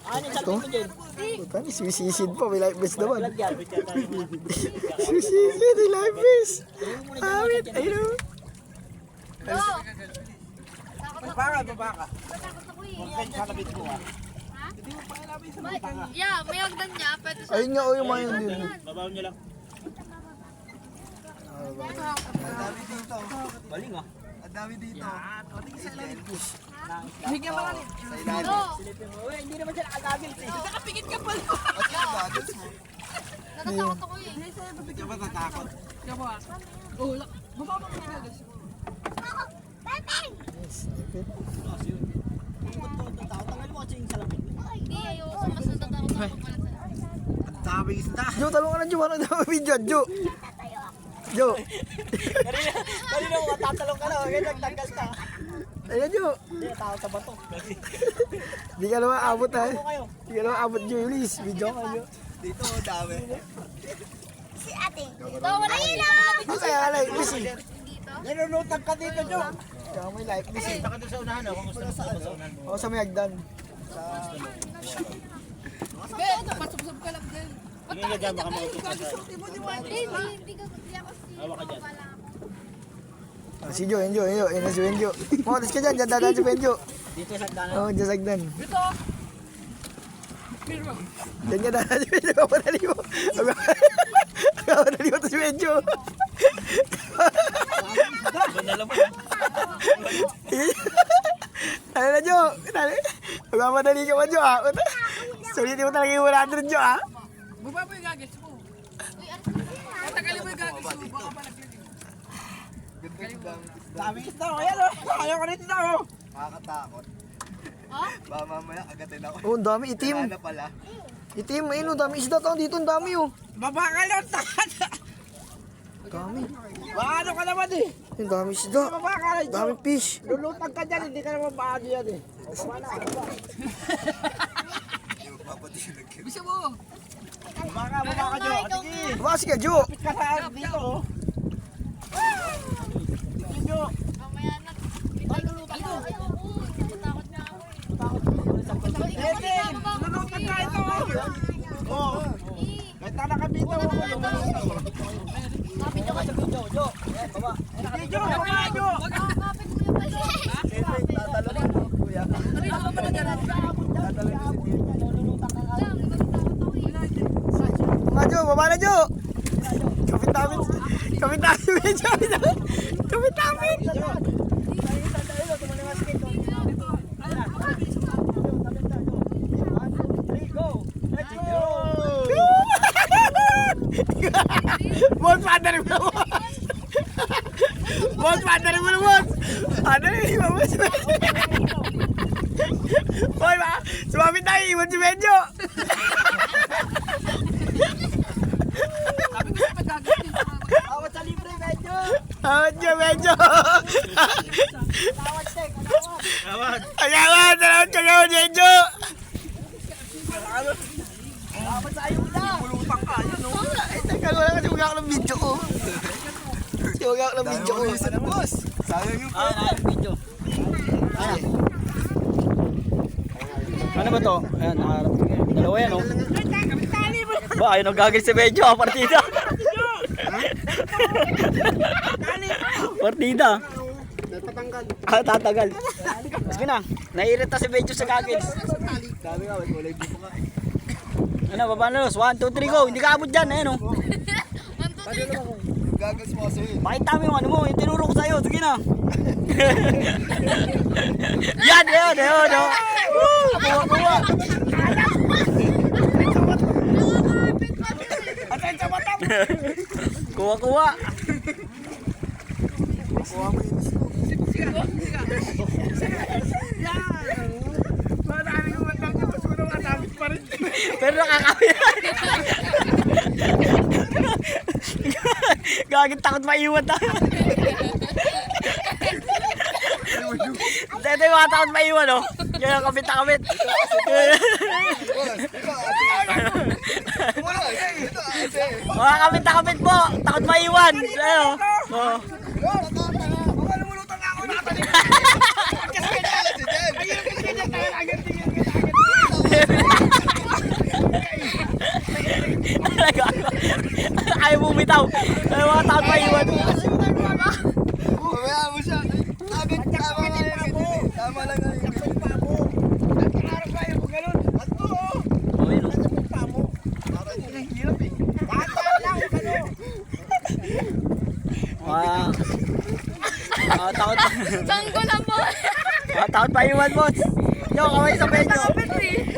Ito? Puta, sisisid pa. May life vest naman. Sisisid, may life vest. Awit, ayun. Babaka. Kalabit ko ah. Yeah, may hagdan niya. Pwede sa... Ayun nga, o yung mga yun din. Babaw niyo lang. Baling ah. Ang dami dito. Bigyan mo lang. Sa ilalim. Hindi naman siya nakagagil eh. Nakapikit ka pa. At yung goggles mo. Natatakot ako eh. Hindi ka ba tatakot? Tanggalin mo kasi yung salamin. Hindi, ayoko. Mas natatakot ako pala sa... Ang dami isda. Jo, talong ka na, Jo. Ano daw video, Jo? Jo. Kanina ko matatalong ka na. Kaya nagtanggal ka. Ayan, Jo. Hindi natakot sa bato. Di ka naman abot, ha? Ano kayo? Di ka naman abot, Jo. Please, video ka, Jo. Dito ang dami. Ito, wala ila! Ano kaya life vest, eh? Dito? Nanunutag ka dito, Jo. Kaya may life vest, eh. Taka doon sa unahan kung gusto mo sa unahan mo. O, sa may hagdan. Tingin ka dyan, baka maupit ka sa... Hindi ako Hawa ka dyan. Ah, si Jo, yun, Jo. Yun, si Benjo. Mawalis ka dyan. Dyan dadaan si Benjo. Dito sa danan. Oo, dyan sa hagdan. Dyan ka dadaan si Benjo. Kapadali mo. Kapadali mo to si Benjo. Doon na lang mo. Ano na, Jo? Magmamadali ka ba, Jo, ha? Sulitin mo talaga yung 100, Jo, ha? Baba po yung gagis mo. Patagalin mo yung gagis mo. Baka malaglag. Dami isda ko. Ayan o. Ayaw ko nito o. Makakatakot. Baka mamaya agatin ako. Oo, ang dami. Itim. Wala na pala. Itim. Ayun, ang dami isda. Tawang dito, ang dami, oh. Baba ka lang. Dami. Baka ano ka naman eh. Ang dami isda. Baba ka lang. Dami fish. Lulutag ka dyan. Hindi ka naman baado yan eh. Hindi magpapatinag ka. Bisa mo. Baba ka Jo. Sige. Bukas ka, Jo. Kapit ka sa dito o. Sige Jo. Mamaya na. Lulutang ako. Ayoko. Natatakot na ako eh. Sige. Lulutag ka ito o. Oo. Kahit na nakabito o. Kapit ka sa video. Jo. Baba. Sige Jo. Baba Jo. Kapit mo yung balik. Tatalon mo, kuya. Mga Jo, baba na, Jo. Kapit namin. Kapit namin, Jo. Kapit namin. Boss, padari mo na, boss. Boss, padari mo na, boss. Padari, boss. Boy, ba? Sumamit tayo, iwan si Benjo. Awat sa libre medyo. Benjo. Awat check. Awat. Kagawad, Benjo. Awat sa ayuda. Pulutang ka. Yan o. Ay, teka, wala kasi wag ako ng video ko. Kasi wag ako ng Dami video ko. mo isa na, boss. Sayang yung Video. Ano ba to? Ayan, nakaharap ko. Dalawa yan, oh. Ba, ayun ang gagawin si Medyo, partida. Partida. Tatagal. Sige na, naiirita si Medyo sa gagawin. Dami nga, may kulay dito ka. Ano, baba na los. 1, 2, 3, go. Hindi ka abot dyan, ayun, oh. Goggles mo kasi yun. Pakita mo yung ano mo, yung tinuro ko sa'yo. Sige na. Yan, oh. Kuha. Kuha. Kuha mo yung isda. Pero nakakawin. Gagawin takot maiwan tayo. Ito yung mga takot maiwan, oh. Yan ang kabit-kabit. Mga kabit-kabit po. Takot maiwan. Ayo. Oh. Lumulutang ako nakatalikod. Kasi kanya si Jen. daw. Ay, mga takot pa iwan. Mamaya mo siya. Agad, tama lang yun. Tama lang yun. Oh, yun, oh. Takot. Saan ko lang po? Takot pa iwan, boss. Yo, kaway sa medyo. Kapit eh.